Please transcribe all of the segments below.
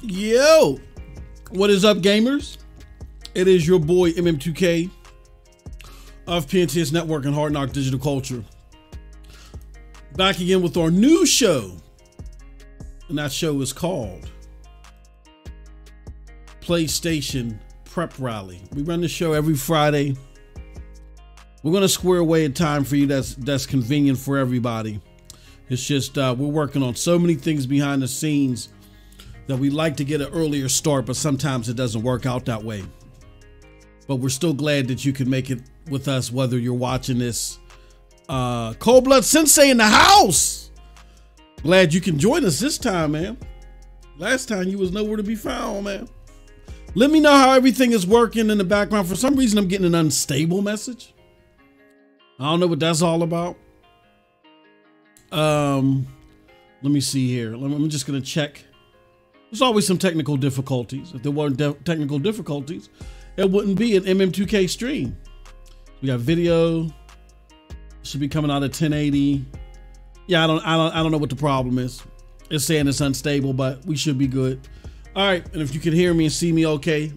Yo, what is up, gamers? It is your boy MM2K of PNTS Network and Hard Knock Digital Culture. Back again with our new show. And that show is called PlayStation Prep Rally. We run the show every Friday. We're going to square away a time for you that's convenient for everybody. It's just we're working on so many things behind the scenes that we like to get an earlier start, but sometimes it doesn't work out that way. But we're still glad that you can make it with us, whether you're watching this. Cold Blood Sensei in the house. Glad you can join us this time, man. Last time you was nowhere to be found, man. Let me know how everything is working in the background. For some reason, I'm getting an unstable message. I don't know what that's all about. Let me see here. I'm just going to check. There's always some technical difficulties. If there weren't technical difficulties, it wouldn't be an MM2K stream. We got video. Should be coming out at 1080. Yeah, I don't know what the problem is. It's saying it's unstable, but we should be good. All right, and if you can hear me and see me okay,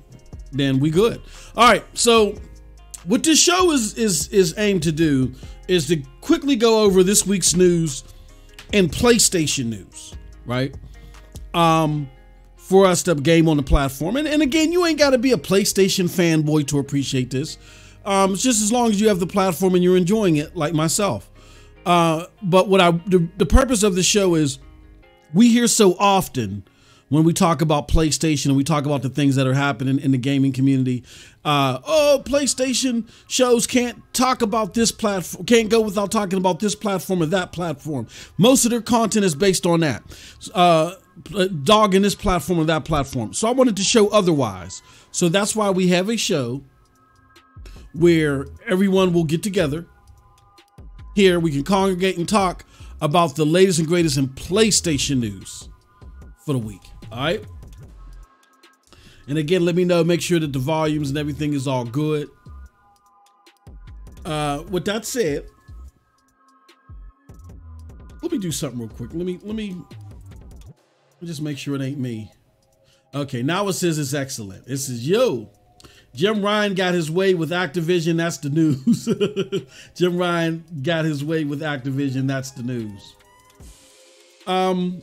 then we good. All right, so what this show is aimed to do is to quickly go over this week's news and PlayStation news, right? For us to game on the platform. And again, you ain't got to be a PlayStation fanboy to appreciate this. It's just as long as you have the platform and you're enjoying it, like myself. But the purpose of the show is we hear so often when we talk about PlayStation and we talk about the things that are happening in the gaming community. Oh, PlayStation shows can't talk about this platform, can't go without talking about this platform or that platform. Most of their content is based on that. Dogging this platform or that platform. So I wanted to show otherwise. So that's why we have a show where everyone will get together. Here we can congregate and talk about the latest and greatest in PlayStation news for the week. All right. And again, let me know, make sure that the volumes and everything is all good. With that said, let me do something real quick. Let me just make sure it ain't me. Okay, now it says it's excellent. It says, yo, Jim Ryan got his way with Activision. That's the news. Jim Ryan got his way with Activision. That's the news. I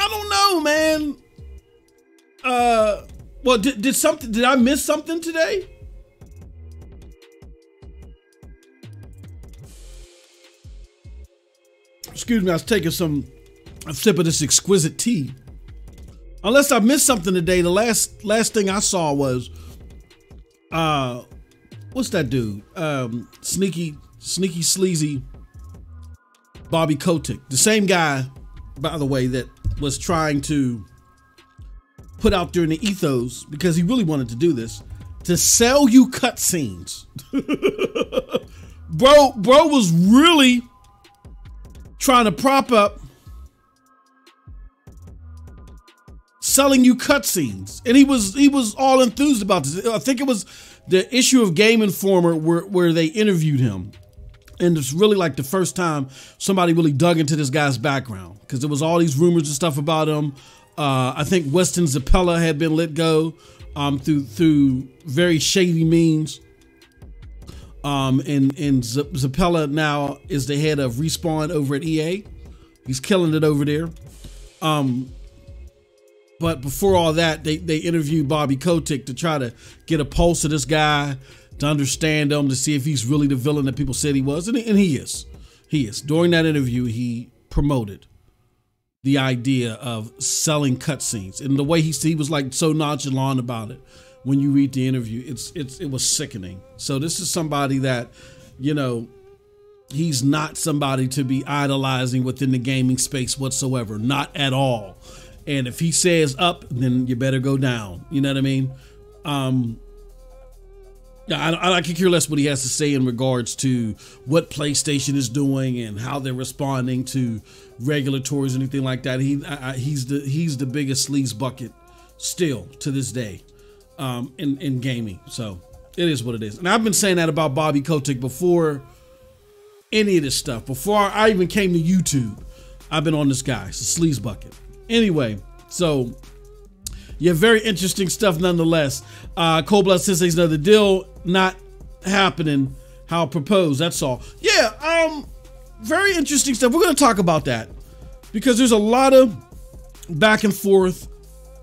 don't know, man. Well, did I miss something today? Excuse me, I was taking a sip of this exquisite tea. Unless I missed something today, the last thing I saw was, what's that dude? Sneaky, sleazy Bobby Kotick. The same guy, by the way, that was trying to put out there in the ethos, because he really wanted to do this, to sell you cutscenes. Bro was really trying to prop up selling you cutscenes, and he was all enthused about this. I think it was the issue of Game Informer where they interviewed him, and it's really like the first time somebody really dug into this guy's background, because there was all these rumors and stuff about him. I think Weston Zappella had been let go through very shady means. And Zappella now is the head of Respawn over at EA. He's killing it over there. But before all that, they interviewed Bobby Kotick to try to get a pulse of this guy, to understand him, to see if he's really the villain that people said he was. And he is. He is. During that interview, he promoted the idea of selling cutscenes, and the way he was like so nonchalant about it. When you read the interview, it was sickening. So this is somebody that, you know, he's not somebody to be idolizing within the gaming space whatsoever, not at all. And if he says up, then you better go down. You know what I mean? I could care less what he has to say in regards to what PlayStation is doing and how they're responding to regulatories, anything like that. He's the biggest sleaze bucket still to this day in gaming. So it is what it is. And I've been saying that about Bobby Kotick before any of this stuff. Before I even came to YouTube, I've been on this guy. It's a sleaze bucket. Anyway, So, yeah, very interesting stuff nonetheless. Cold Blood Sensei's another deal not happening how proposed. That's all. Yeah, very interesting stuff. We're going to talk about that because there's a lot of back and forth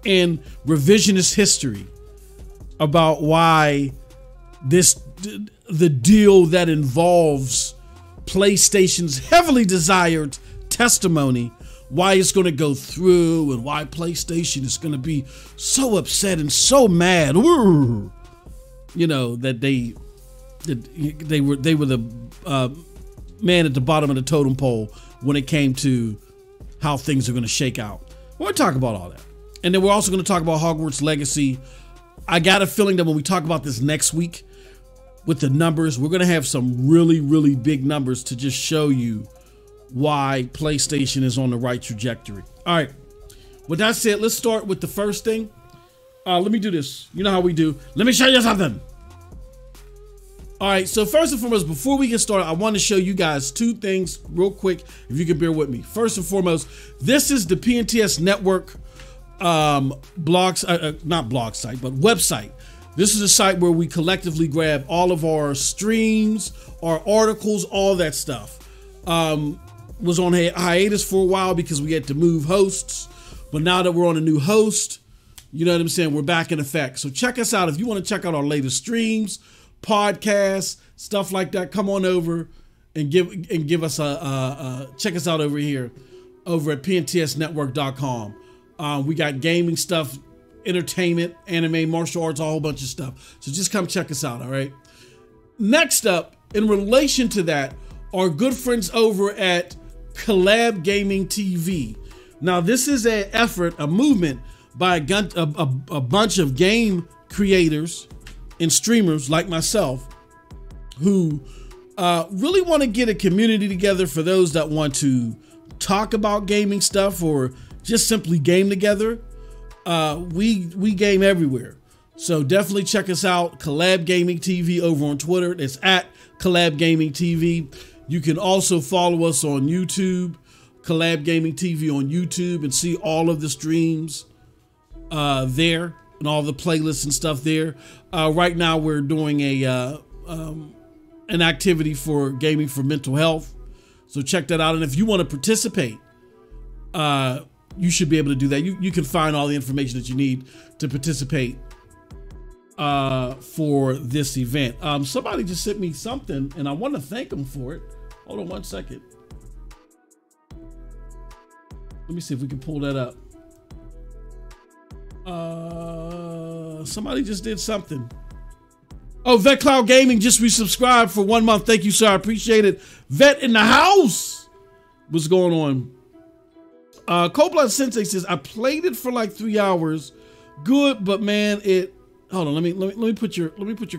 and revisionist history about why the deal that involves PlayStation's heavily desired testimony, why it's going to go through and why PlayStation is going to be so upset and so mad, you know, that they were the man at the bottom of the totem pole when it came to how things are going to shake out. We're going to talk about all that. And then we're also going to talk about Hogwarts Legacy. I got a feeling that when we talk about this next week with the numbers, we're going to have some really, really big numbers to just show you why PlayStation is on the right trajectory. All right. With that said, let's start with the first thing. Let me do this. You know how we do. Let me show you something. All right. So first and foremost, before we get started, I want to show you guys two things real quick, if you can bear with me. First and foremost, this is the PNTS Network not blog site, but website. This is a site where we collectively grab all of our streams, our articles, all that stuff. Was on hiatus for a while because we had to move hosts, but now that we're on a new host, you know what I'm saying, we're back in effect. So check us out if you want to check out our latest streams, podcasts, stuff like that. Come on over and give us check us out over here over at pntsnetwork.com. We got gaming stuff, entertainment, anime, martial arts, a whole bunch of stuff. So just come check us out, all right? Next up, in relation to that, our good friends over at Collab Gaming TV. Now, this is an effort, a movement by a bunch of game creators and streamers like myself who really want to get a community together for those that want to talk about gaming stuff or just simply game together. We game everywhere. So definitely check us out. Collab Gaming TV over on Twitter. It's at Collab Gaming TV. You can also follow us on YouTube, Collab Gaming TV on YouTube, and see all of the streams there and all the playlists and stuff there. Right now we're doing an activity for gaming for mental health. So check that out. And if you want to participate, you should be able to do that. You can find all the information that you need to participate for this event. Somebody just sent me something and I want to thank them for it. Hold on one second. Let me see if we can pull that up. Somebody just did something. Oh, Vet Cloud Gaming just resubscribed for 1 month. Thank you, sir. I appreciate it. Vet in the house. What's going on? Cold Blood Sensei says, I played it for like 3 hours. Good, but man, hold on, let me put your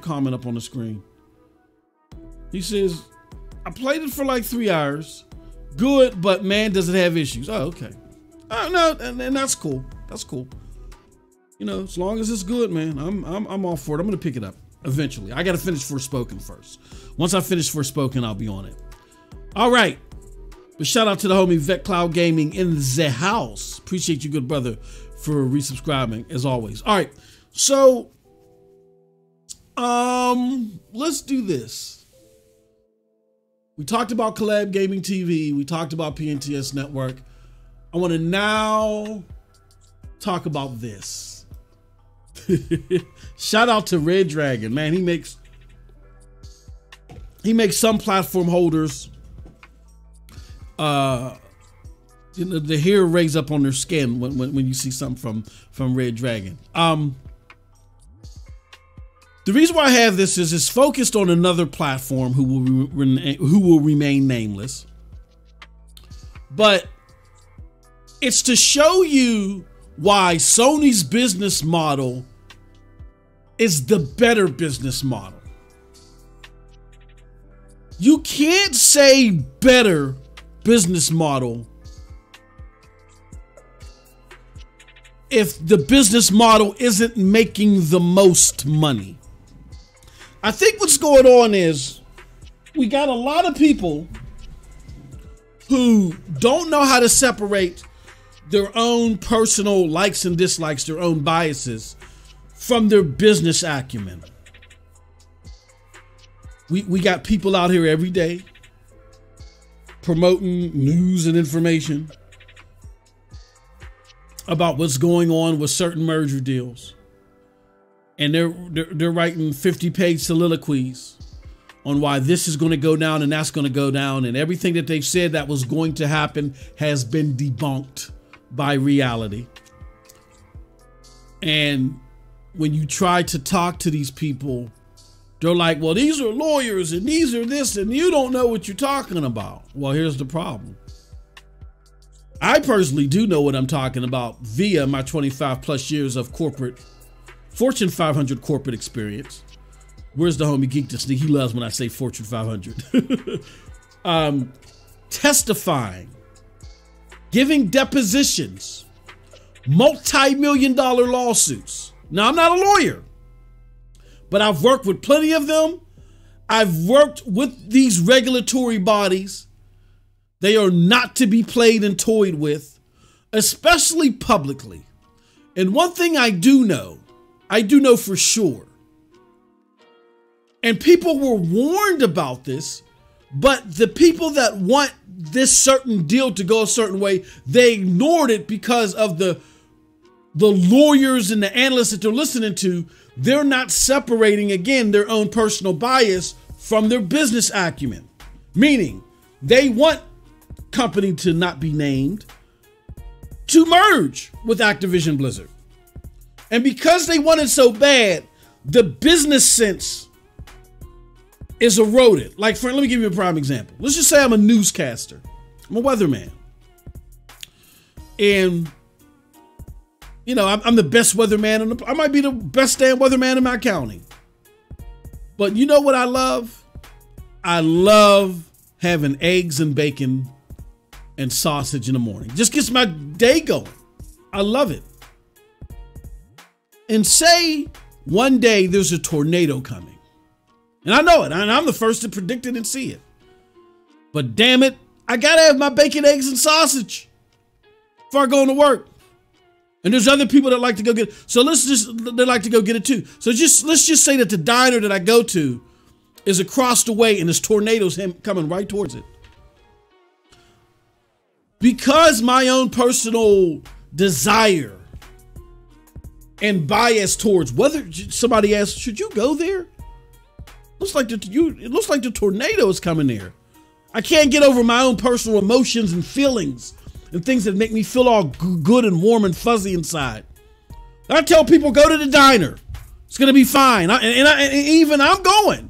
comment up on the screen. He says, I played it for like 3 hours. Good, but man, does it have issues? Oh, okay. No, and that's cool. That's cool. You know, as long as it's good, man, I'm all for it. I'm gonna pick it up eventually. I gotta finish Forspoken first. Once I finish Forspoken, I'll be on it. All right. But shout out to the homie Vet Cloud Gaming in the house. Appreciate you, good brother, for resubscribing as always. All right. So let's do this. We talked about Collab Gaming TV. We talked about PNTS Network. I want to now talk about this. Shout out to Red Dragon, man. He makes some platform holders you know, the hair raise up on their skin when you see something from Red Dragon. The reason why I have this is it's focused on another platform who will remain nameless, but it's to show you why Sony's business model is the better business model. You can't say better business model if the business model isn't making the most money. I think what's going on is we got a lot of people who don't know how to separate their own personal likes and dislikes, their own biases from their business acumen. We got people out here every day promoting news and information about what's going on with certain merger deals. And they're writing 50-page soliloquies on why this is going to go down and that's going to go down. And everything that they've said that was going to happen has been debunked by reality. And when you try to talk to these people, they're like, well, these are lawyers and these are this, and you don't know what you're talking about. Well, here's the problem. I personally do know what I'm talking about via my 25 plus years of corporate, Fortune 500 corporate experience. Where's the homie Geek to Sneak? He loves when I say Fortune 500. Testifying, giving depositions, multi-million-dollar lawsuits. Now, I'm not a lawyer, but I've worked with plenty of them. I've worked with these regulatory bodies. They are not to be played and toyed with, especially publicly. And one thing I do know for sure, and people were warned about this, but the people that want this certain deal to go a certain way, they ignored it because of the lawyers and the analysts that they're listening to. They're not separating, again, their own personal bias from their business acumen. Meaning, they want company to not be named to merge with Activision Blizzard. And because they want it so bad, the business sense is eroded. Like, friend, let me give you a prime example. Let's just say I'm a newscaster. I'm a weatherman. And, you know, I'm the best weatherman. I might be the best damn weatherman in my county. But you know what I love? I love having eggs and bacon and sausage in the morning. Just gets my day going. I love it. And say one day there's a tornado coming. And I know it. And I'm the first to predict it and see it. But damn it, I gotta have my bacon, eggs, and sausage before I go to work. And there's other people that like to go get it. So they like to go get it too. So let's just say that the diner that I go to is across the way and this tornado's coming right towards it. Because my own personal desire and bias towards whether somebody asks, should you go there? It looks like the tornado is coming there. I can't get over my own personal emotions and feelings and things that make me feel all good and warm and fuzzy inside. I tell people, go to the diner. It's going to be fine. And I'm going.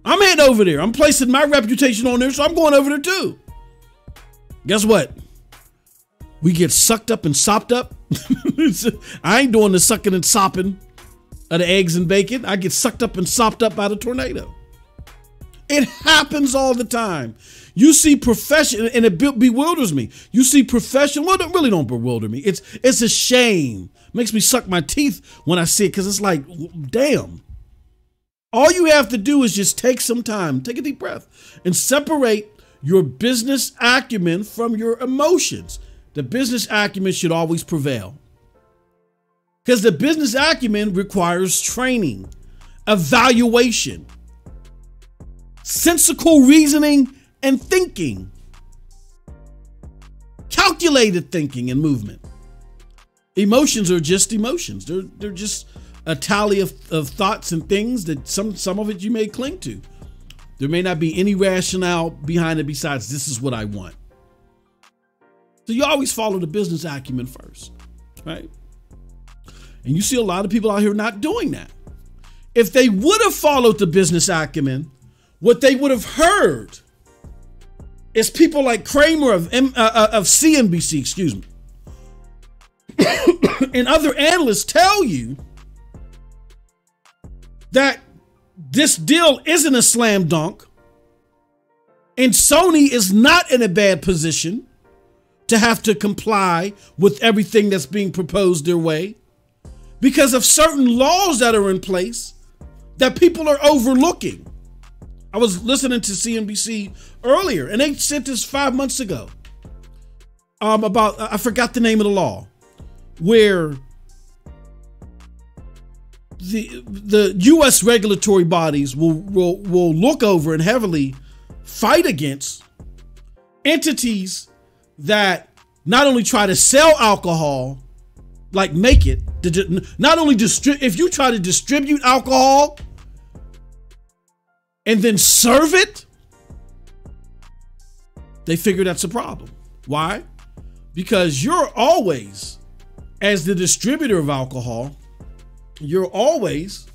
I'm heading over there. I'm placing my reputation on there, so I'm going over there too. Guess what? We get sucked up and sopped up. I ain't doing the sucking and sopping of the eggs and bacon. I get sucked up and sopped up by the tornado. It happens all the time. You see profession, and it bewilders me. You see profession. Well, it really don't bewilder me. It's a shame. It makes me suck my teeth when I see it because it's like, damn. All you have to do is just take some time, take a deep breath, and separate your business acumen from your emotions. The business acumen should always prevail. Because the business acumen requires training, evaluation, sensical reasoning and thinking, calculated thinking and movement. Emotions are just emotions. They're just a tally of thoughts and things that some of it you may cling to. There may not be any rationale behind it besides this is what I want. So you always follow the business acumen first, right? And you see a lot of people out here not doing that. If they would have followed the business acumen, what they would have heard is people like Kramer of CNBC, excuse me, and other analysts tell you that this deal isn't a slam dunk and Sony is not in a bad position to have to comply with everything that's being proposed their way because of certain laws that are in place that people are overlooking. I was listening to CNBC earlier and they said this 5 months ago. about, I forgot the name of the law, where the U.S. regulatory bodies will look over and heavily fight against entities that not only try to sell alcohol, like make it, not only if you try to distribute alcohol and then serve it, they figure that's a problem. Why? Because you're always, as the distributor of alcohol, you're always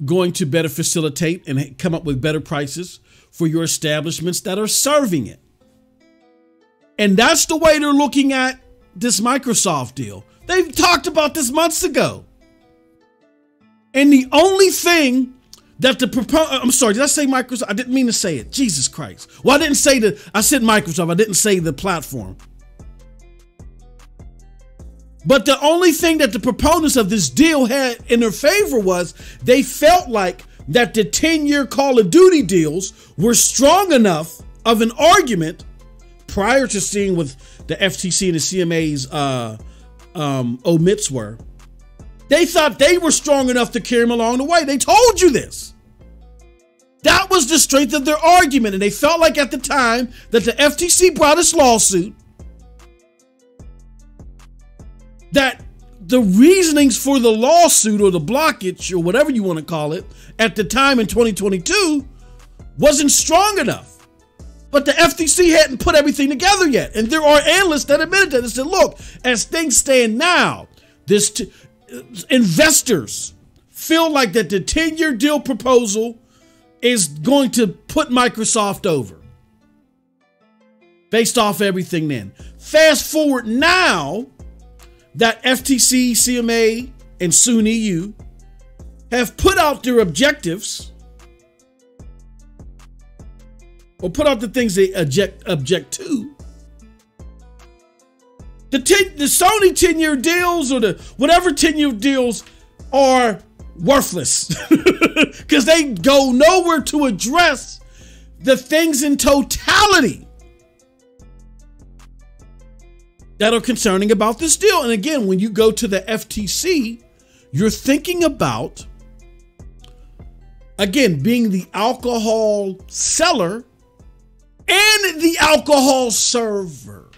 going to better facilitate and come up with better prices for your establishments that are serving it. And that's the way they're looking at this Microsoft deal. They've talked about this months ago. And the only thing that I'm sorry, did I say Microsoft? I didn't mean to say it. Jesus Christ. Well, I didn't say I said Microsoft. I didn't say the platform. But the only thing that the proponents of this deal had in their favor was they felt like that the 10-year Call of Duty deals were strong enough of an argument prior to seeing what the FTC and the CMA's omits were. They thought they were strong enough to carry them along the way. They told you this. That was the strength of their argument. And they felt like at the time that the FTC brought this lawsuit, that the reasonings for the lawsuit or the blockage or whatever you want to call it at the time in 2022 wasn't strong enough. But the FTC hadn't put everything together yet. And there are analysts that admitted that and said, look, as things stand now, investors feel like that the 10-year deal proposal is going to put Microsoft over based off everything then. Fast forward now that FTC, CMA, and soon EU have put out their objectives or put out the things they object to. The Sony 10-year deals or the whatever 10-year deals are worthless because they go nowhere to address the things in totality that are concerning about this deal. And again, when you go to the FTC, you're thinking about, again, being the alcohol seller and the alcohol server.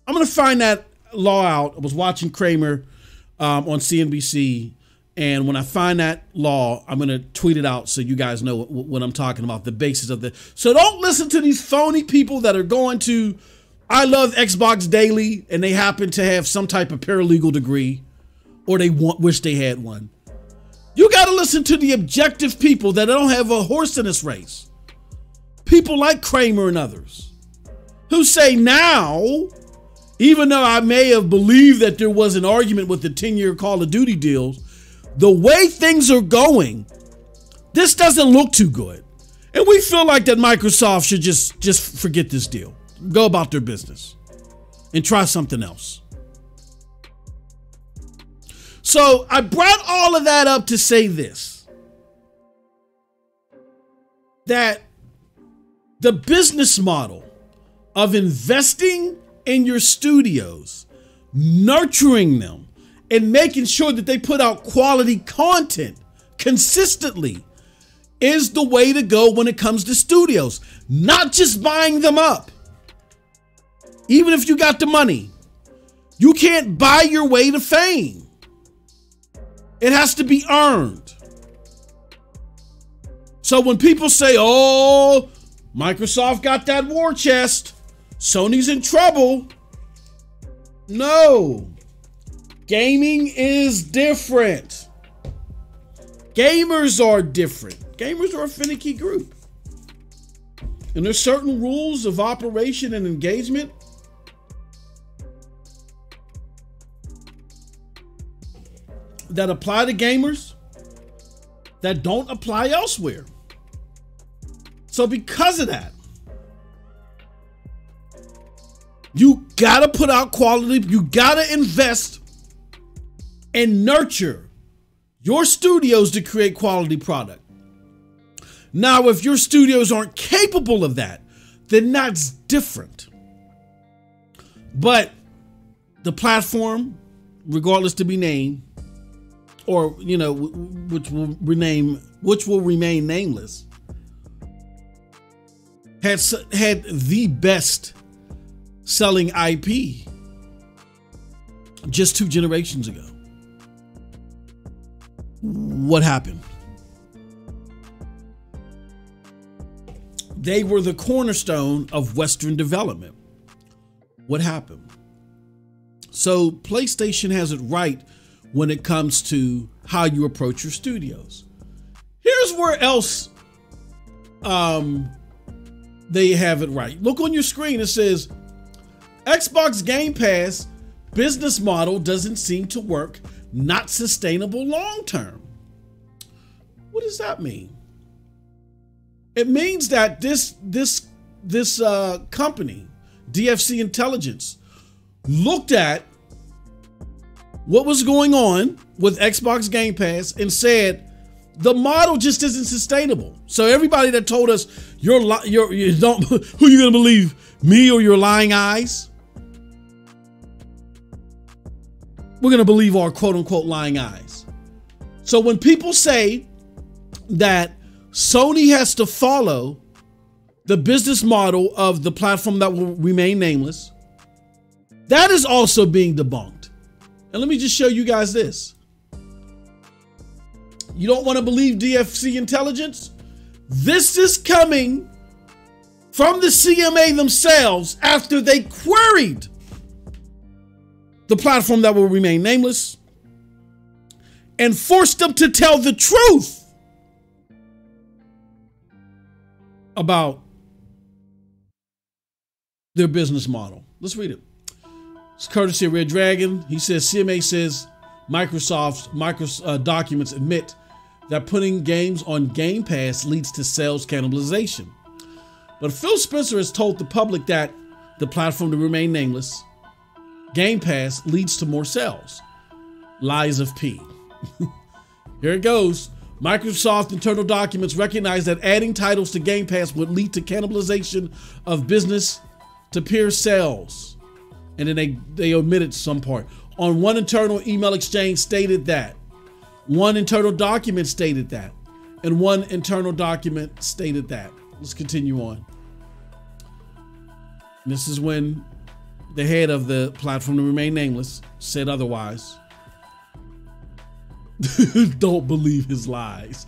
I'm going to find that law out. I was watching Kramer on CNBC. And when I find that law, I'm going to tweet it out so you guys know what I'm talking about, the basis of the. So don't listen to these phony people that are going to I Love Xbox Daily and they happen to have some type of paralegal degree or they wish they had one. You got to listen to the objective people that don't have a horse in this race. People like Kramer and others who say now, even though I may have believed that there was an argument with the 10-year Call of Duty deals, the way things are going, this doesn't look too good. And we feel like that Microsoft should just forget this deal, go about their business and try something else. So I brought all of that up to say this, that the business model of investing in your studios, nurturing them, and making sure that they put out quality content consistently is the way to go when it comes to studios. Not just buying them up. Even if you got the money, you can't buy your way to fame. It has to be earned. So when people say, oh, Microsoft got that war chest, Sony's in trouble. No. Gaming is different. Gamers are different. Gamers are a finicky group. And there's certain rules of operation and engagement that apply to gamers that don't apply elsewhere. So because of that, you gotta put out quality, you gotta invest and nurture your studios to create quality product. Now, if your studios aren't capable of that, then that's different. But the platform, regardless to be named, or which will remain nameless, had the best selling IP just 2 generations ago. What happened? They were the cornerstone of Western development. What happened? So PlayStation has it right when it comes to how you approach your studios. Here's where else they have it right. Look on your screen. It says, Xbox Game Pass business model doesn't seem to work. Not sustainable long term. What does that mean? It means that this company, DFC Intelligence, looked at what was going on with Xbox Game Pass and said the model just isn't sustainable. So everybody that told us you don't, who are you gonna believe, me or your lying eyes? We're gonna believe our quote unquote lying eyes. So when people say that Sony has to follow the business model of the platform that will remain nameless, that is also being debunked. And let me just show you guys this. You don't want to believe DFC Intelligence? This is coming from the CMA themselves after they queried the platform that will remain nameless and forced them to tell the truth about their business model. Let's read it. It's courtesy of Red Dragon. He says, CMA says Microsoft's documents admit that putting games on Game Pass leads to sales cannibalization. But Phil Spencer has told the public that the platform to remain nameless, Game Pass leads to more sales. Lies of P. Here it goes. Microsoft internal documents recognize that adding titles to Game Pass would lead to cannibalization of business to peer sales. And then they omitted some part. On one internal email exchange stated that. One internal document stated that. And one internal document stated that. Let's continue on. And this is when the head of the platform to remain nameless said otherwise. Don't believe his lies.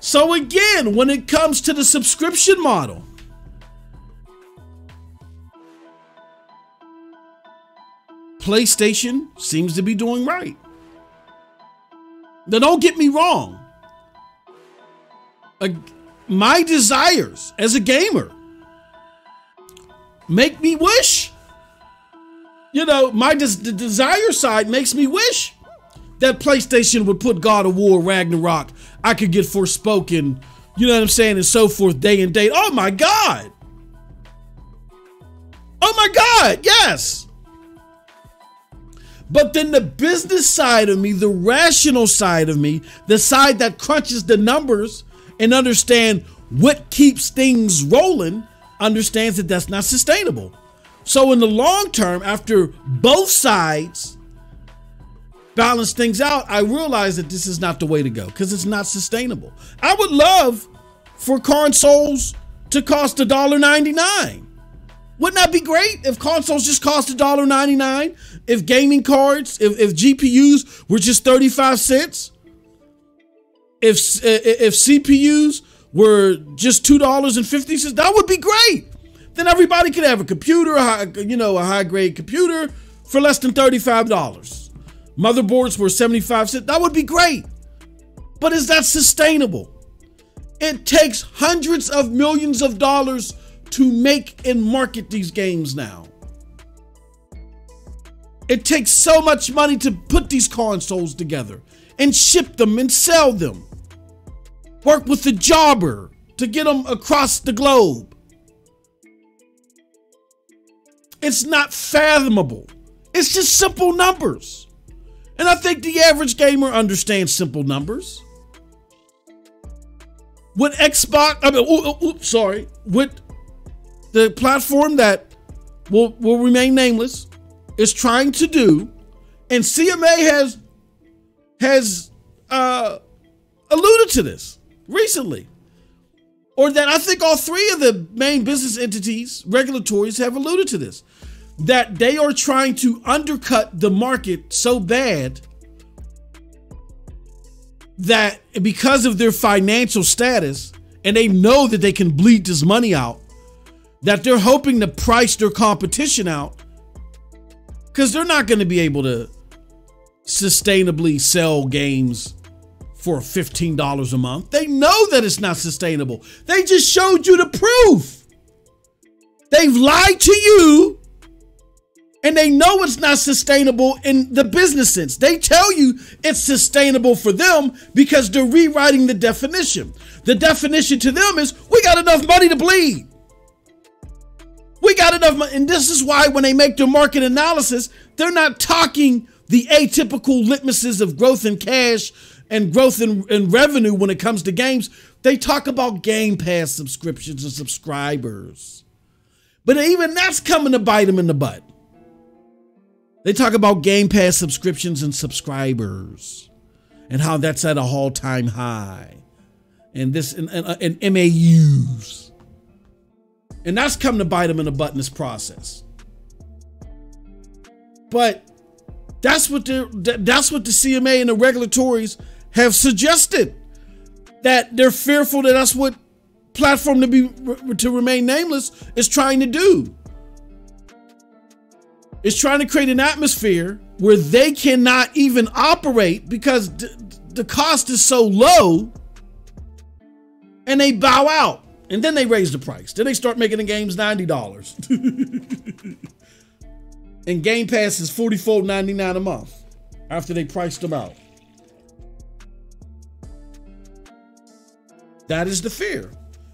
So again, when it comes to the subscription model, PlayStation seems to be doing right. Now, don't get me wrong. My desires as a gamer make me wish. My desire side makes me wish that PlayStation would put God of War, Ragnarok. I could get Forspoken, you know what I'm saying, and so forth, day and date. Oh my God. Oh my God, yes. But then the business side of me, the rational side of me, the side that crunches the numbers and understand what keeps things rolling, understands that that's not sustainable. So in the long term, after both sides balance things out, I realize that this is not the way to go because it's not sustainable. I would love for consoles to cost $1.99. Wouldn't that be great if consoles just cost $1.99? If gaming cards, if GPUs were just 35 cents? If CPUs were just $2.50, that would be great. Then everybody could have a computer, a high-grade computer for less than $35. Motherboards were 75 cents. That would be great. But is that sustainable? It takes hundreds of millions of dollars to make and market these games now. It takes so much money to put these consoles together and ship them and sell them. Work with the jobber to get them across the globe. It's not fathomable. It's just simple numbers. And I think the average gamer understands simple numbers. With Xbox, with the platform that will remain nameless is trying to do, and CMA has alluded to this recently, or that I think all three of the main business entities, regulatories, have alluded to this, that they are trying to undercut the market so bad that because of their financial status, and they know that they can bleed this money out, that they're hoping to price their competition out, because they're not going to be able to sustainably sell games for $15 a month. They know that it's not sustainable. They just showed you the proof. They've lied to you, and they know it's not sustainable in the business sense. They tell you it's sustainable for them because they're rewriting the definition. The definition to them is, we got enough money to bleed. We got enough money. And this is why when they make their market analysis, they're not talking the atypical litmuses of growth in cash and growth in revenue when it comes to games. They talk about Game Pass subscriptions and subscribers. But even that's coming to bite them in the butt. They talk about Game Pass subscriptions and subscribers and how that's at a all-time high, and this and MAUs. And that's coming to bite them in the butt in this process. But that's what the CMA and the regulatories have suggested, that they're fearful that that's what platform to remain nameless is trying to do. It's trying to create an atmosphere where they cannot even operate because the cost is so low, and they bow out, and then they raise the price. Then they start making the games $90. And Game Pass is $44.99 a month after they priced them out. That is the fear.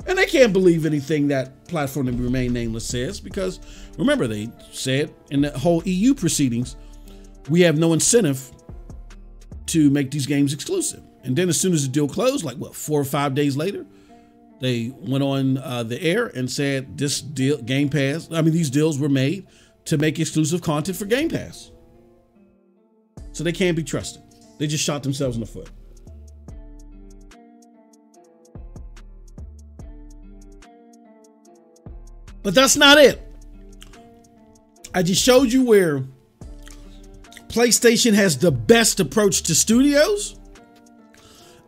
And they can't believe anything that platform to remain nameless says, because remember, they said in the whole EU proceedings, we have no incentive to make these games exclusive. And then as soon as the deal closed, like 4 or 5 days later, they went on the air and said this deal, Game Pass, these deals were made to make exclusive content for Game Pass. So they can't be trusted. They just shot themselves in the foot. But that's not it. I just showed you where PlayStation has the best approach to studios.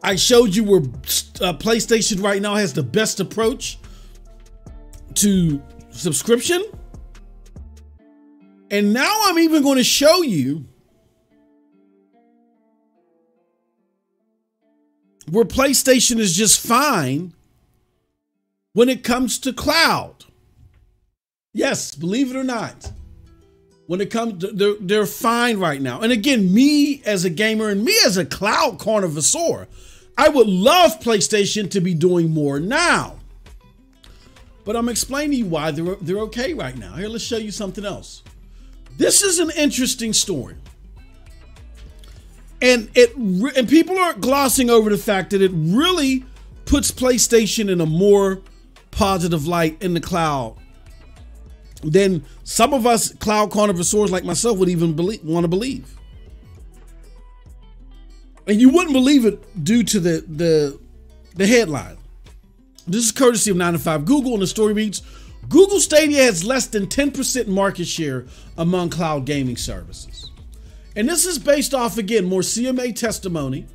I showed you where PlayStation right now has the best approach to subscription. And now I'm even going to show you where PlayStation is just fine when it comes to cloud. Yes, believe it or not, when it comes to, they're fine right now. And again, me as a gamer and me as a cloud connoisseur, I would love PlayStation to be doing more now. But I'm explaining to you why they're okay right now. Here, let's show you something else. This is an interesting story. And people are glossing over the fact that it really puts PlayStation in a more positive light in the cloud than some of us cloud connoisseurs like myself would even want to believe. And you wouldn't believe it due to the headline. This is courtesy of 9to5 Google, and the story reads, Google Stadia has less than 10% market share among cloud gaming services. And this is based off, again, more CMA testimony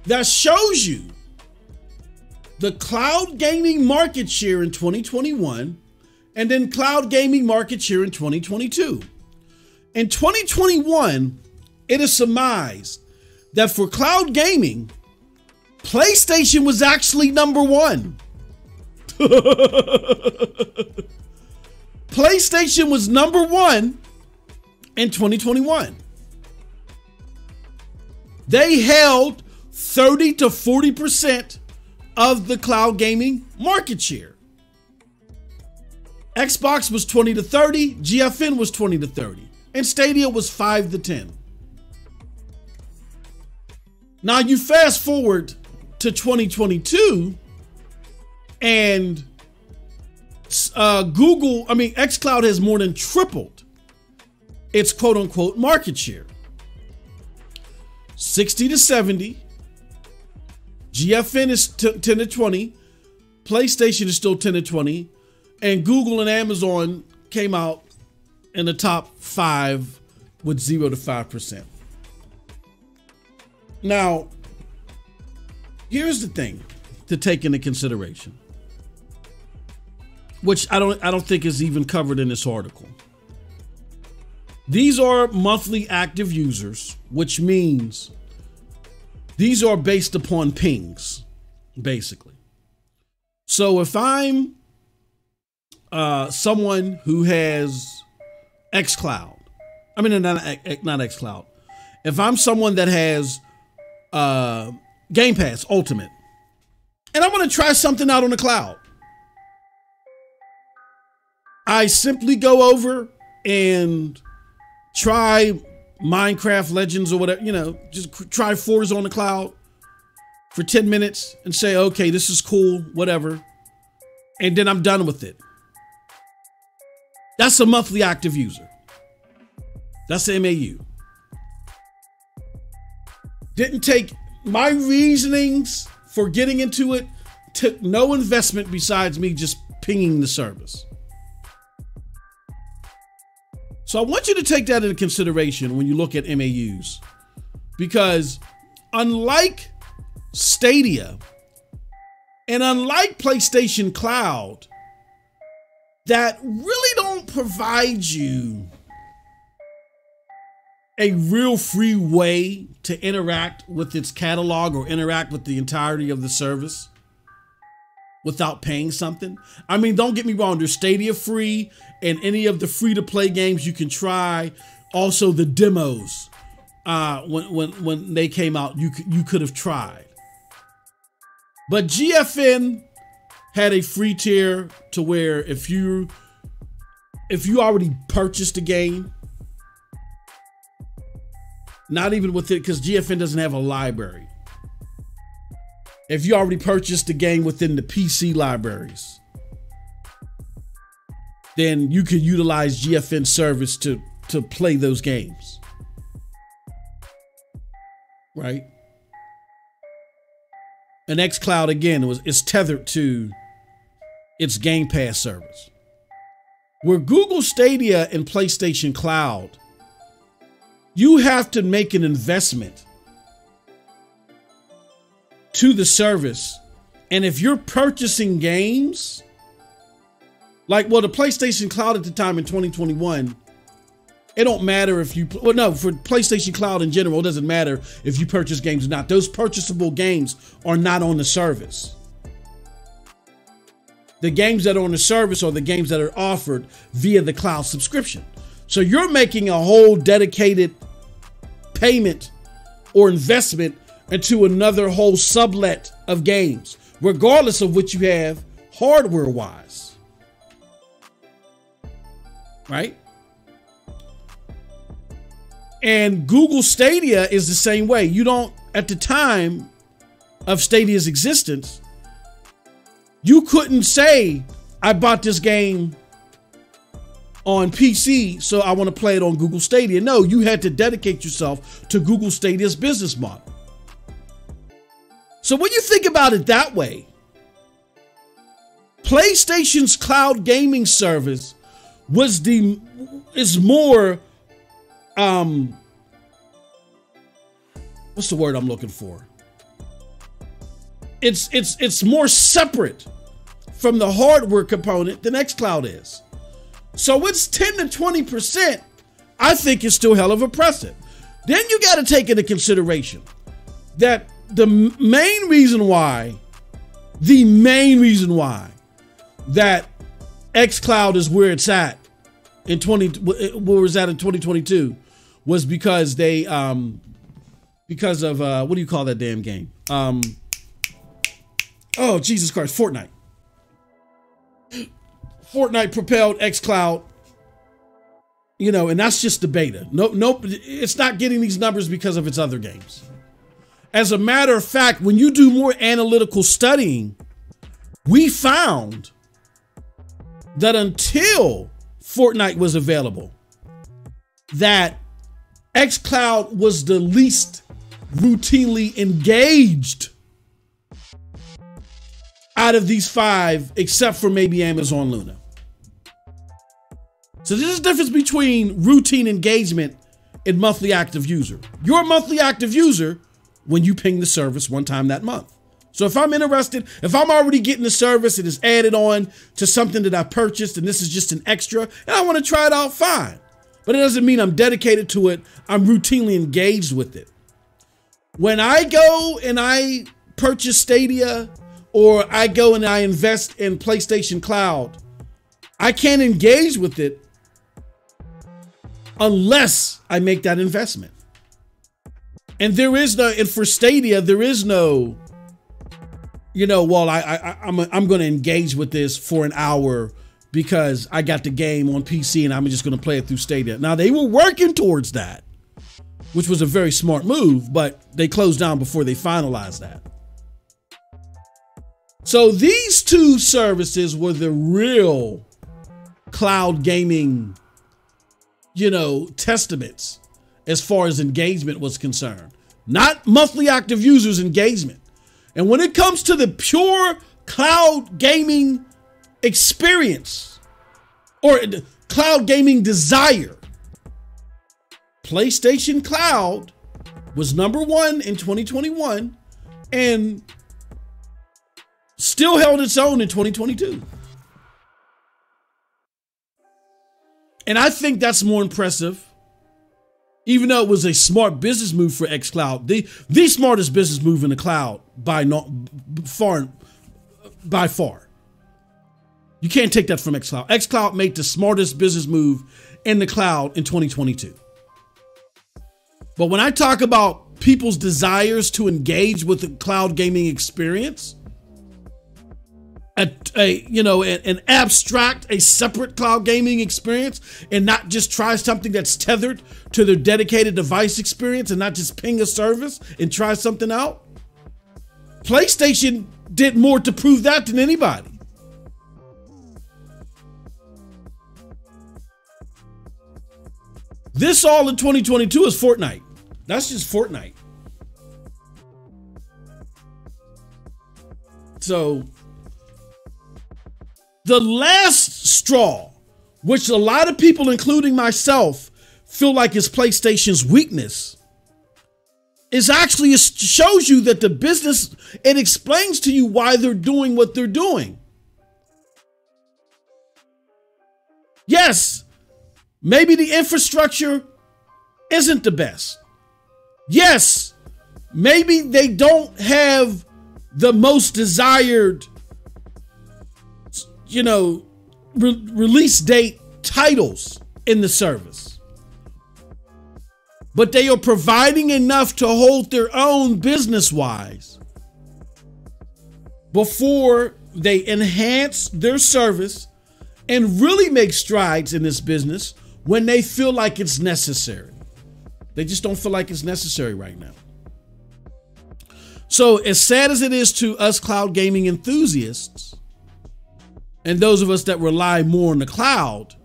that shows you the cloud gaming market share in 2021 and then cloud gaming market share in 2022. In 2021, it is surmised that for cloud gaming, PlayStation was actually number one. PlayStation was number one in 2021. They held 30 to 40% of the cloud gaming market share. Xbox was 20 to 30, GFN was 20 to 30, and Stadia was 5 to 10. Now you fast forward to 2022, and xCloud has more than tripled its quote unquote market share. 60 to 70. GFN is 10 to 20. PlayStation is still 10 to 20. And Google and Amazon came out in the top 5 with 0 to 5%. Now, here's the thing to take into consideration, which I don't think is even covered in this article. These are monthly active users, which means these are based upon pings, basically. So if I'm someone who has xCloud, I mean, not xCloud. If I'm someone that has Game Pass Ultimate, and I want to try something out on the cloud, I simply go over and try Minecraft Legends or whatever, just try Forza on the cloud for 10 minutes and say, okay, this is cool, whatever. And then I'm done with it. That's a monthly active user. That's the MAU. Didn't take my reasonings for getting into it, took no investment besides me just pinging the service. So I want you to take that into consideration when you look at MAUs, because unlike Stadia and unlike PlayStation Cloud, that really don't provide you a real free way to interact with its catalog or interact with the entirety of the service without paying something. I mean, don't get me wrong, there's Stadia free and any of the free-to-play games you can try. Also the demos, when they came out, you could have tried. But GFN had a free tier to where if you already purchased a game, not even with it, because GFN doesn't have a library. If you already purchased the game within the PC libraries, then you could utilize GFN service to play those games. Right? And xCloud, again, is tethered to its Game Pass service. Where Google Stadia and PlayStation Cloud, you have to make an investment to the service. And if you're purchasing games, the PlayStation Cloud at the time in 2021, it don't matter if you, for PlayStation Cloud in general, it doesn't matter if you purchase games or not. Those purchasable games are not on the service. The games that are on the service are the games that are offered via the cloud subscription. So you're making a whole dedicated payment or investment into another whole sublet of games, regardless of what you have hardware-wise. Right? And Google Stadia is the same way. You don't, at the time of Stadia's existence, you couldn't say, I bought this game on PC, so I want to play it on Google Stadia. No, you had to dedicate yourself to Google Stadia's business model. So when you think about it that way, PlayStation's cloud gaming service is more, what's the word I'm looking for? It's more separate from the hardware component than xCloud is. So it's 10 to 20%, I think is still hell of impressive. Then you got to take into consideration that the main reason why that xCloud is where it's at in 2022 was because they because of what do you call that damn game? Oh, Jesus Christ, Fortnite. Fortnite propelled xCloud, and that's just the beta. Nope, it's not getting these numbers because of its other games. As a matter of fact, when you do more analytical studying, we found that until Fortnite was available, that xCloud was the least routinely engaged out of these 5, except for maybe Amazon Luna. So there's a difference between routine engagement and monthly active user. You're a monthly active user when you ping the service one time that month. So if I'm interested, if I'm already getting the service, it is added on to something that I purchased and this is just an extra and I want to try it out, fine. But it doesn't mean I'm dedicated to it. I'm routinely engaged with it. When I go and I purchase Stadia or I go and I invest in PlayStation Cloud, I can't engage with it unless I make that investment. And there is no, and for Stadia, there is no, you know, well, I'm going to engage with this for an hour because I got the game on PC and I'm just going to play it through Stadia. Now, they were working towards that, which was a very smart move, but they closed down before they finalized that. So these two services were the real cloud gaming, you know, testaments as far as engagement was concerned, not monthly active users engagement. And when it comes to the pure cloud gaming experience or cloud gaming desire, PlayStation Cloud was #1 in 2021 and still held its own in 2022. And I think that's more impressive, even though it was a smart business move for xCloud, the smartest business move in the cloud by far. You can't take that from xCloud. xCloud made the smartest business move in the cloud in 2022. But when I talk about people's desires to engage with the cloud gaming experience, an abstract, a separate cloud gaming experience, and not just try something that's tethered to their dedicated device experience and not just ping a service and try something out. PlayStation did more to prove that than anybody. This all in 2022 is Fortnite. That's just Fortnite. So the last straw, which a lot of people, including myself, feel like is PlayStation's weakness, is actually, it shows you that the business, it explains to you why they're doing what they're doing. Yes, maybe the infrastructure isn't the best. Yes, maybe they don't have the most desired, you know, release date titles in the service. But they are providing enough to hold their own business-wise before they enhance their service and really make strides in this business when they feel like it's necessary. They just don't feel like it's necessary right now. So as sad as it is to us cloud gaming enthusiasts and those of us that rely more on the cloud,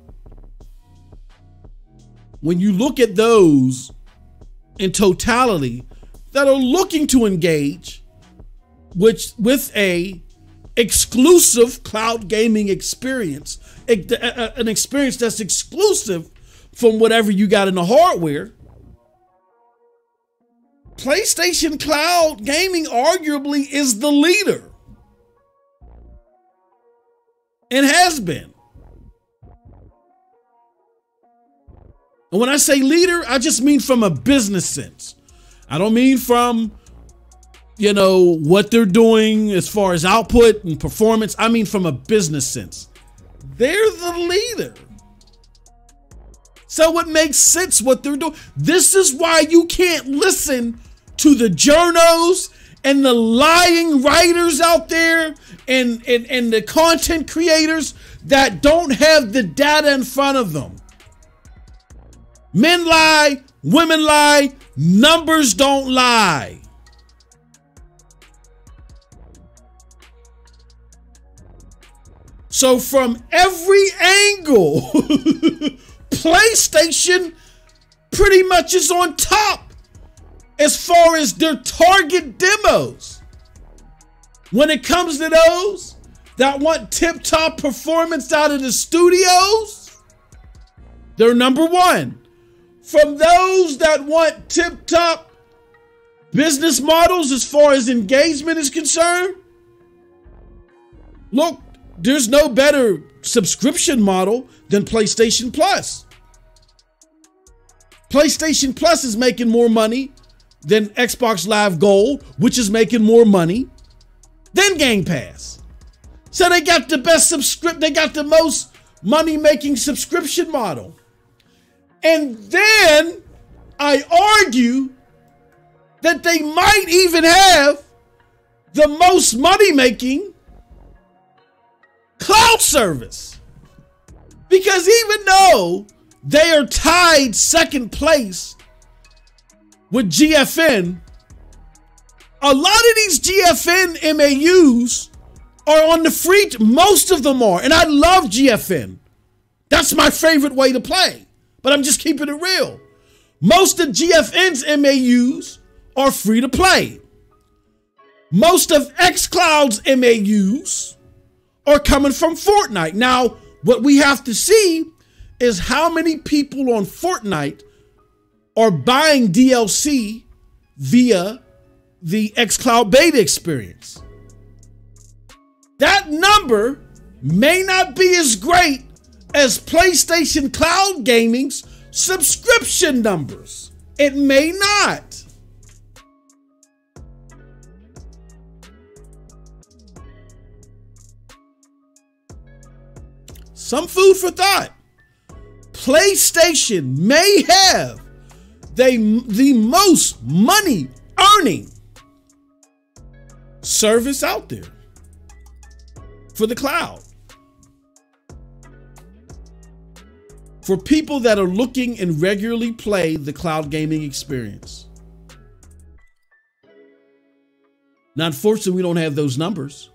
when you look at those in totality that are looking to engage with a exclusive cloud gaming experience, an experience that's exclusive from whatever you got in the hardware, PlayStation Cloud Gaming arguably is the leader. It has been. And when I say leader, I just mean from a business sense. I don't mean from, you know, what they're doing as far as output and performance. I mean from a business sense. They're the leader. So it makes sense what they're doing. This is why you can't listen to the journos and the lying writers out there and the content creators that don't have the data in front of them. Men lie, women lie, numbers don't lie. So from every angle, PlayStation pretty much is on top as far as their target demos. When it comes to those that want tip-top performance out of the studios, they're number one. From those that want tip-top business models as far as engagement is concerned, look, there's no better subscription model than PlayStation Plus. PlayStation Plus is making more money than Xbox Live Gold, which is making more money than Game Pass. So they got the best they got the most money-making subscription model. And then I argue that they might even have the most money-making cloud service. Because even though they are tied second place with GFN, a lot of these GFN MAUs are on the free, most of them are. And I love GFN. That's my favorite way to play. But I'm just keeping it real. Most of GFN's MAUs are free to play. Most of xCloud's MAUs are coming from Fortnite. Now, what we have to see is how many people on Fortnite are buying DLC via the xCloud beta experience. That number may not be as great as PlayStation Cloud Gaming's subscription numbers. It may not. Some food for thought. PlayStation may have the most money earning service out there for the cloud. For people that are looking and regularly play the cloud gaming experience. Now, unfortunately, we don't have those numbers.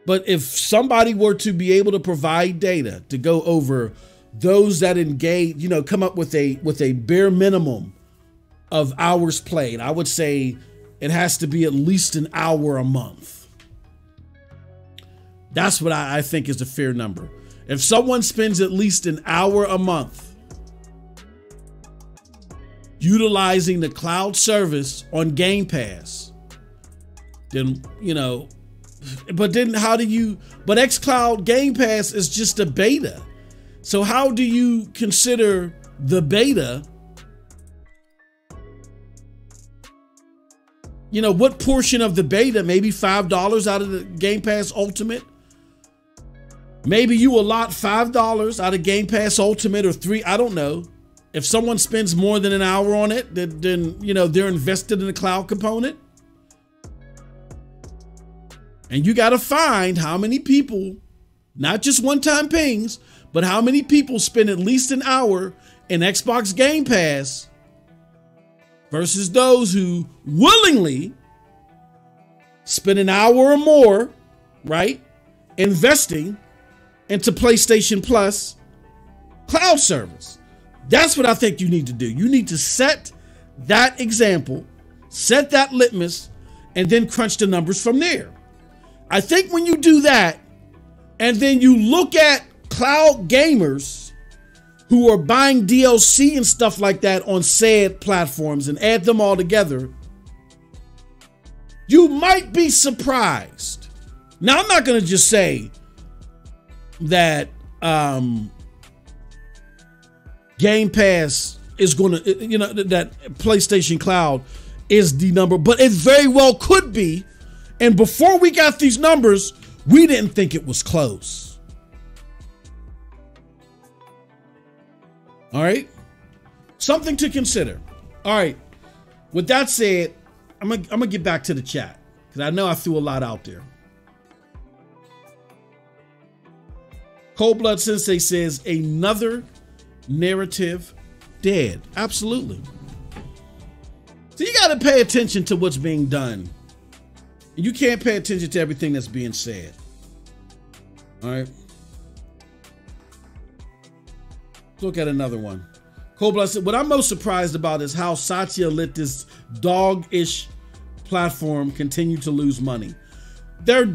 But if somebody were to be able to provide data to go over those that engage, you know, come up with a bare minimum of hours played, I would say it has to be at least an hour a month. That's what I think is a fair number. If someone spends at least an hour a month utilizing the cloud service on Game Pass, then, you know, but then how do you, but xCloud Game Pass is just a beta. So how do you consider the beta? You know, what portion of the beta, maybe $5 out of the Game Pass Ultimate? Maybe you allot $5 out of Game Pass Ultimate or $3, I don't know. If someone spends more than an hour on it, then you know, they're invested in the cloud component. And you got to find how many people, not just one-time pings, but how many people spend at least an hour in Xbox Game Pass versus those who willingly spend an hour or more, right, investing into PlayStation Plus cloud service. That's what I think you need to do. You need to set that example, set that litmus, and then crunch the numbers from there. I think when you do that, and then you look at cloud gamers who are buying DLC and stuff like that on said platforms and add them all together, you might be surprised. Now, I'm not going to just say that Game Pass is going to, you know, that PlayStation Cloud is the number, but it very well could be. And before we got these numbers, we didn't think it was close. All right. Something to consider. All right. With that said, I'm gonna get back to the chat because I know I threw a lot out there. Cold Blood Sensei says another narrative dead. Absolutely. So you got to pay attention to what's being done. You can't pay attention to everything that's being said. All right. Let's look at another one. Cold Blood said, what I'm most surprised about is how Satya let this dog-ish platform continue to lose money. They're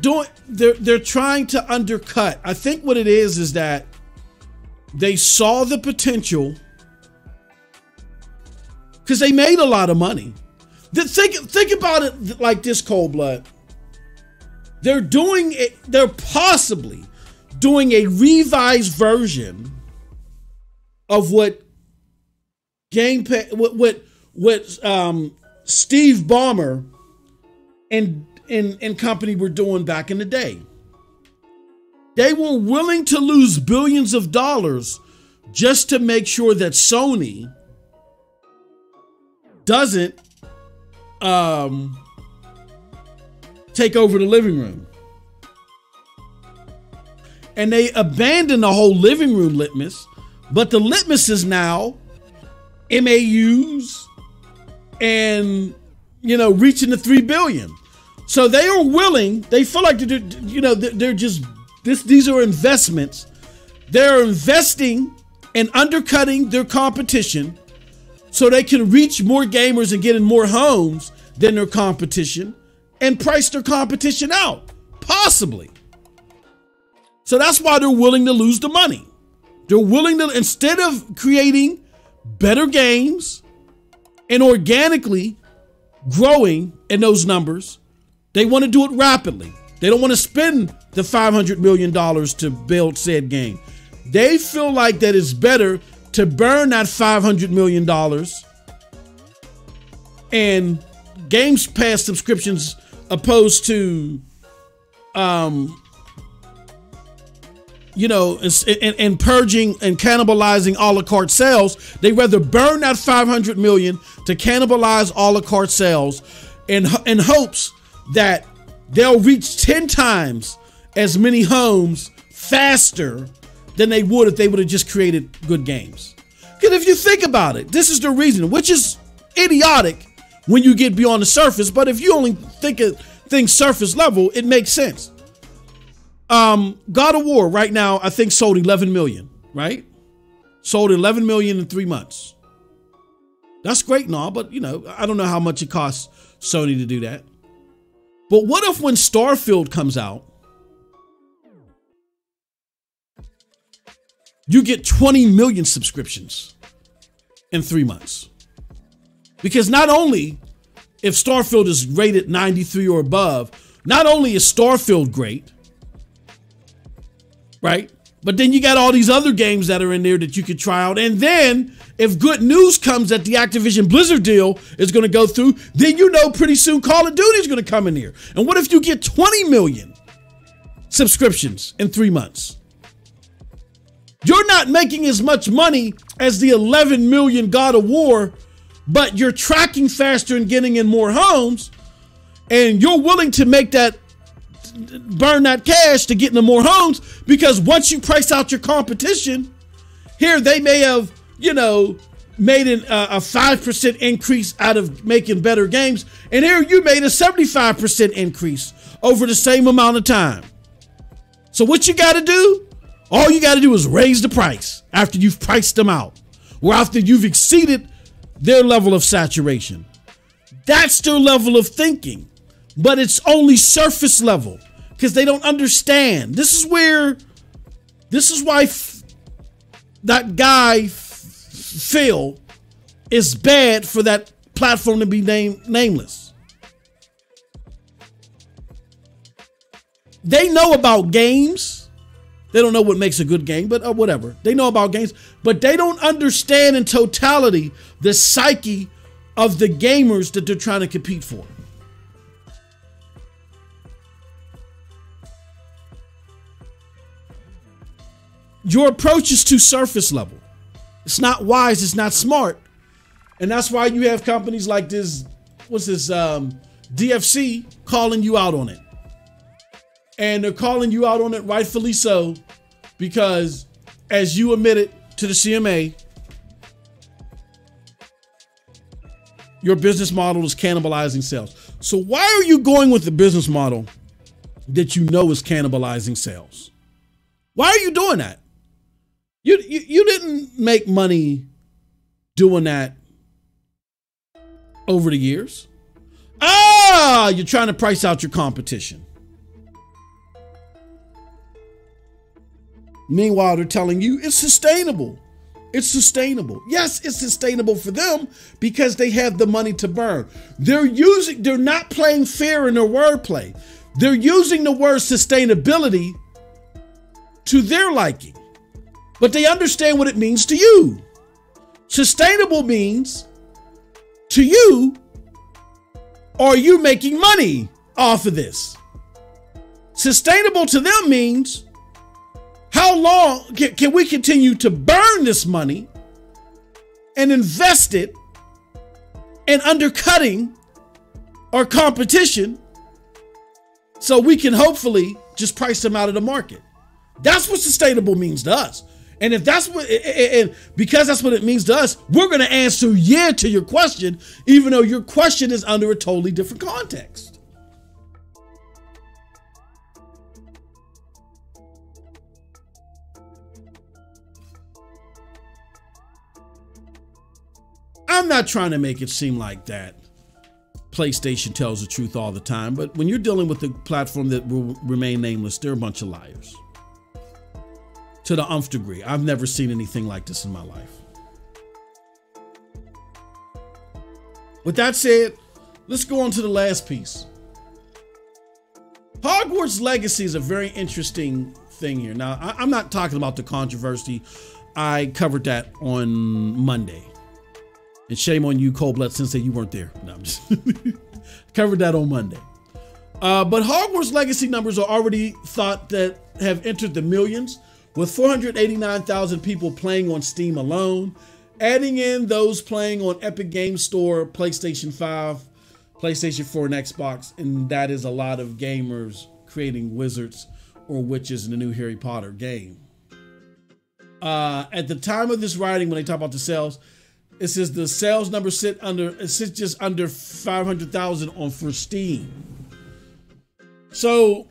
trying to undercut. I think what it is that they saw the potential because they made a lot of money. Think about it like this, Cold Blood. They're possibly doing a revised version of what Steve Ballmer and company were doing back in the day. They were willing to lose billions of dollars just to make sure that Sony doesn't take over the living room. And they abandoned the whole living room litmus, but the litmus is now MAUs and, reaching the 3 billion. So they are willing, they feel like they're just, these are investments. They're investing and undercutting their competition so they can reach more gamers and get in more homes than their competition and price their competition out, possibly. So that's why they're willing to lose the money. They're willing to, instead of creating better games and organically growing in those numbers, they want to do it rapidly. They don't want to spend the $500 million to build said game. They feel like that it's better to burn that $500 million and Games Pass subscriptions opposed to, and purging and cannibalizing a la carte sales. They rather burn that $500 million to cannibalize a la carte sales in hopes that they'll reach 10 times as many homes faster than they would if they would have just created good games. Because if you think about it, this is the reason, which is idiotic when you get beyond the surface. But if you only think of things surface level, it makes sense. God of War right now, I think sold 11 million, right? Sold 11 million in 3 months. That's great and all, but I don't know how much it costs Sony to do that. But what if when Starfield comes out, you get 20 million subscriptions in 3 months? Because not only if Starfield is rated 93 or above, not only is Starfield great, right? But then you got all these other games that are in there that you could try out. And then if good news comes that the Activision Blizzard deal is going to go through, then pretty soon Call of Duty is going to come in here. And what if you get 20 million subscriptions in 3 months? You're not making as much money as the 11 million God of War, but you're tracking faster and getting in more homes, and you're willing to burn that cash to get into more homes, because once you price out your competition, here they may have, made a 5% increase out of making better games, and here you made a 75% increase over the same amount of time. So what you got to do? All you got to do is raise the price after you've priced them out, or after you've exceeded their level of saturation. That's their level of thinking, but it's only surface level because they don't understand. This is why that guy Phil is bad for that platform to be nameless. They know about games. They don't know what makes a good game, but whatever. They know about games, but they don't understand in totality the psyche of the gamers that they're trying to compete for. Your approach is too surface level. It's not wise. It's not smart. And that's why you have companies like this, DFC calling you out on it. And they're calling you out on it rightfully so, because as you admitted to the CMA, your business model is cannibalizing sales. So why are you going with the business model that you know is cannibalizing sales? Why are you doing that? You didn't make money doing that over the years. You're trying to price out your competition. Meanwhile, they're telling you it's sustainable. It's sustainable. Yes, it's sustainable for them because they have the money to burn. They're not playing fair in their wordplay. They're using the word sustainability to their liking, but they understand what it means to you. Sustainable means to you, are you making money off of this? Sustainable to them means, how long can we continue to burn this money and invest it in undercutting our competition so we can hopefully just price them out of the market? That's what sustainable means to us. And if that's what, and because that's what it means to us, we're going to answer yeah to your question, even though your question is under a totally different context. I'm not trying to make it seem like that PlayStation tells the truth all the time, but when you're dealing with a platform that will remain nameless, they're a bunch of liars. To the nth degree. I've never seen anything like this in my life. With that said, let's go on to the last piece. Hogwarts Legacy is a very interesting thing here. Now, I'm not talking about the controversy. I covered that on Monday. And shame on you, Cold-Blooded Sensei, you weren't there. No, I'm just covered that on Monday. But Hogwarts Legacy numbers are already thought that have entered the millions, with 489,000 people playing on Steam alone, adding in those playing on Epic Games Store, PlayStation 5, PlayStation 4, and Xbox. And that is a lot of gamers creating wizards or witches in the new Harry Potter game. At the time of this writing, when they talk about the sales, it says the sales number sits just under 500,000 on for Steam. So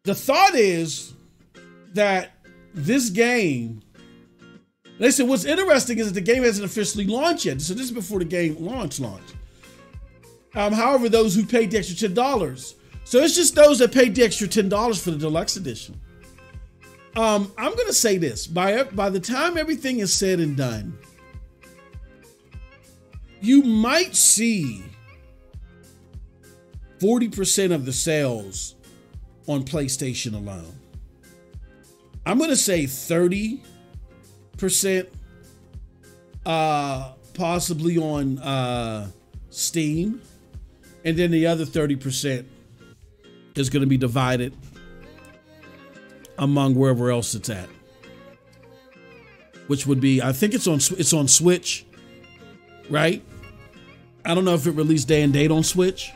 the thought is that this game, they said what's interesting is that the game hasn't officially launched yet. So this is before the game launched. However, those who paid the extra $10. So it's just those that paid the extra $10 for the deluxe edition. I'm gonna say this, by the time everything is said and done, you might see 40% of the sales on PlayStation alone. I'm going to say 30%, possibly on Steam. And then the other 30% is going to be divided among wherever else it's at. Which would be, I think it's on Switch, right? I don't know if it released day and date on Switch.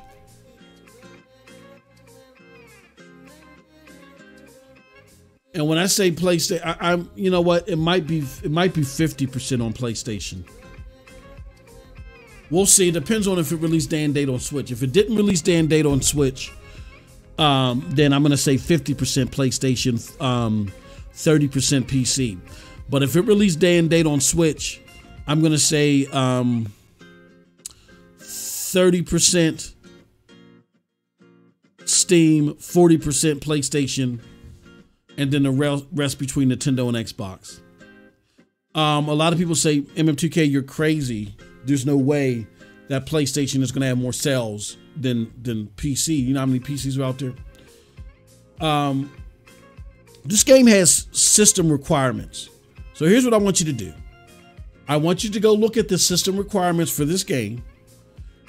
And when I say PlayStation, I'm you know what? It might be 50% on PlayStation. We'll see. It depends on if it released day and date on Switch. If it didn't release day and date on Switch, then I'm gonna say 50% PlayStation, 30% PC. But if it released day and date on Switch, I'm gonna say 30% Steam, 40% PlayStation, and then the rest between Nintendo and Xbox. A lot of people say, MM2K, you're crazy. There's no way that PlayStation is going to have more sales than PC. You know how many PCs are out there? This game has system requirements. So here's what I want you to do. I want you to go look at the system requirements for this game.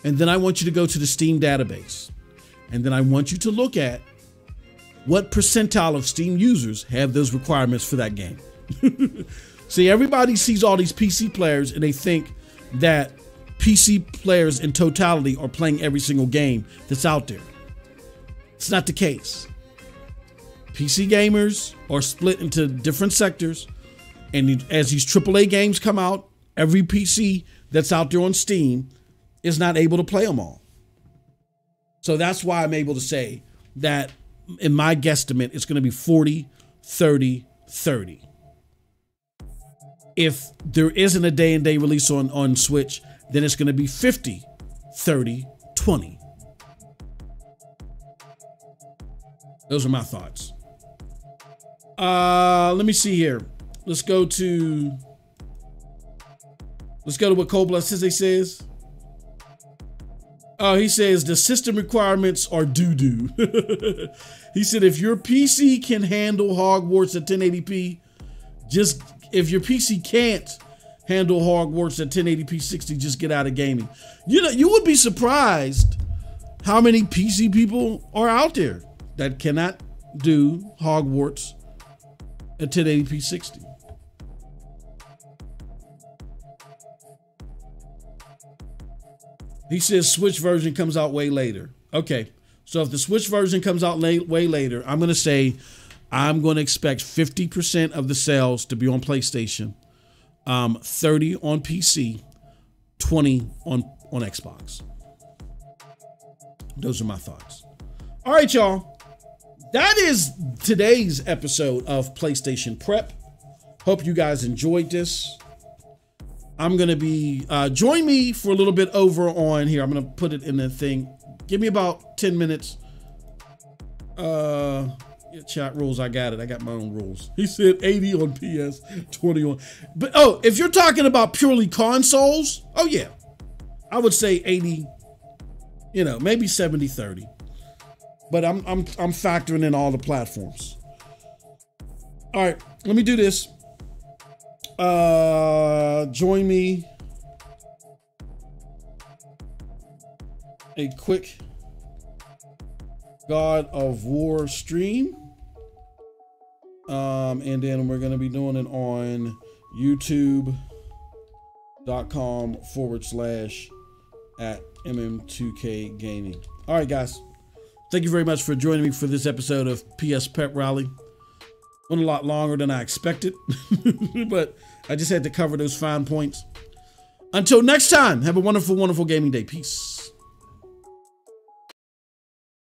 And then I want you to go to the Steam database. And then I want you to look at what percentile of Steam users have those requirements for that game. See, everybody sees all these PC players and they think that PC players in totality are playing every single game that's out there. It's not the case. PC gamers are split into different sectors, and as these AAA games come out, every PC that's out there on Steam is not able to play them all. So that's why I'm able to say that in my guesstimate, it's going to be 40, 30, 30. If there isn't a day and day release on Switch, then it's going to be 50, 30, 20. Those are my thoughts. Let me see here. Let's go to what Cold Blood says. Oh, he says the system requirements are doo-doo. He said if your PC can handle Hogwarts at 1080p, if your PC can't handle Hogwarts at 1080p 60, just get out of gaming. You know, you would be surprised how many PC people are out there that cannot do Hogwarts at 1080p 60. He says Switch version comes out way later. Okay, so if the Switch version comes out way later, I'm going to say I'm going to expect 50% of the sales to be on PlayStation, 30 on PC, 20 on Xbox. Those are my thoughts. All right, y'all. That is today's episode of PlayStation Prep. Hope you guys enjoyed this. I'm going to be, join me for a little bit over on here. I'm going to put it in the thing. Give me about 10 minutes. Chat rules. I got it. I got my own rules. He said 80 on PS, 20 on. But, oh, if you're talking about purely consoles, oh, yeah. I would say 80, you know, maybe 70, 30. But I'm factoring in all the platforms. All right, let me do this. Join me. A quick God of War stream. And then we're going to be doing it on youtube.com/@MM2K Gaming. All right, guys. Thank you very much for joining me for this episode of PS Pep Rally. Went a lot longer than I expected, but I just had to cover those fine points. Until next time, have a wonderful, wonderful gaming day. Peace.